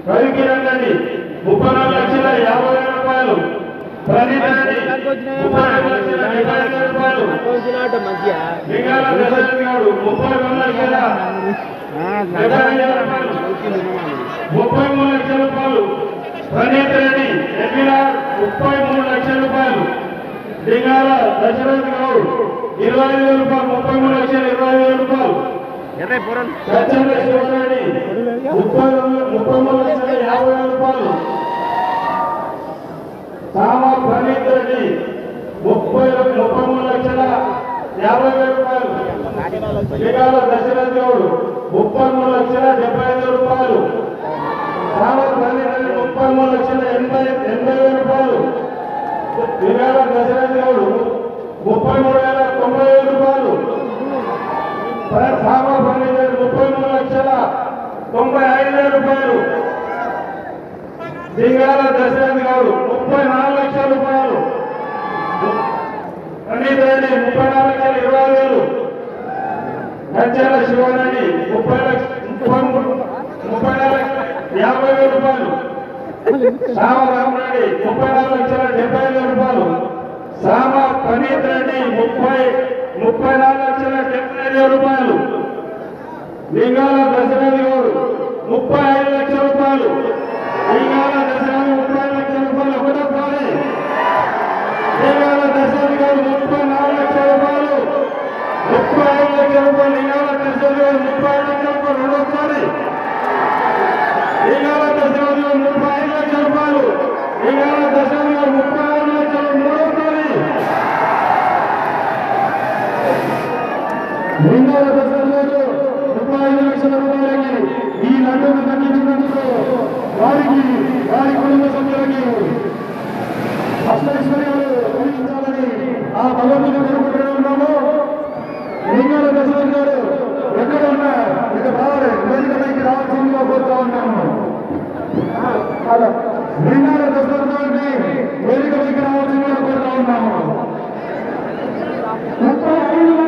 రవికిరణ్ రెడ్డి 34,50,000 రూపాయలు. ప్రణీత్ రెడ్డి 35,75,000 రూపాయలు. లింగాల దశరథ్ గౌడ్ 32,75,000 రూపాయలు. 33 లక్షల రూపాయలు. ప్రణీత్ రెడ్డి ఎన్టీఆర్ 33 లక్షల రూపాయలు. లింగాల దశరథ్ గౌడ్ 25,000 రూపాయలు. 33,20,000 రూపాయలు. సత్యంద్ర శివరెడ్డి 33,50,000 రూపాయలు. సామ ప్రణీత్ రెడ్డి 33,50,000 రూపాయలు. లింగాల దశరథ్ గౌడ్ 33,75,000 రూపాయలు. సామ ప్రణీత్ రెడ్డి 33,80,000 రూపాయలు. లింగాల దశరథ్ గౌడ్ 33,90,000 రూపాయలు. సామ ప్రణీత్ రెడ్డి 33,95,000 రూపాయలు. లింగాల దశరథ్ గౌడ్ 34 లక్షల రూపాయలు. ప్రణీత్ రెడ్డి 34,20,000. కంచెల శివరెడ్డి 34,50,000 రూపాయలు. సామ రామరెడ్డి 34,70,000 రూపాయలు. సామ ప్రణీత్ రెడ్డి 34,70,000 రూపాయలు. లింగాల దశరథ్ గౌడ్ 35 లక్షల రూపాయలు. లింగాల దశరథ్ 35 లక్షల రూపాయలు. ఒకటోసారి లింగాల దశరథ్ గౌడ్ 34 లక్షల రూపాయలు. 35 లక్షల రూపాయలు. లింగాల దశరథ్ గౌడ్ 35 లక్షల రూపాయలు. రెండోసారి లింగాల దశరథ్ గౌడ్ 35 లక్షల రూపాయలు. లింగాల దశరథ్ గౌడ్ 36 లక్షలు. మూడోసారి లింగాల దశరథ్ గౌడ్ 35 లక్షల రూపాయలకి ఈ లడ్డూను తగ్గించినందుకు వారి కుటుంబ సభ్యులకి అష్టైశ్వర్యాలు కలిగించాలని ఆ భగవంతుని కోరుకుంటున్నాము. లింగాల దశరథ్ గారు ఎక్కడ ఉన్నా ఇక రావాలి, వేదికపైకి రావాల్సిందిగా కోరుతా ఉన్నాము. లింగాల దశరథ్ గారిని వేదికపైకి రావాల్సిందిగా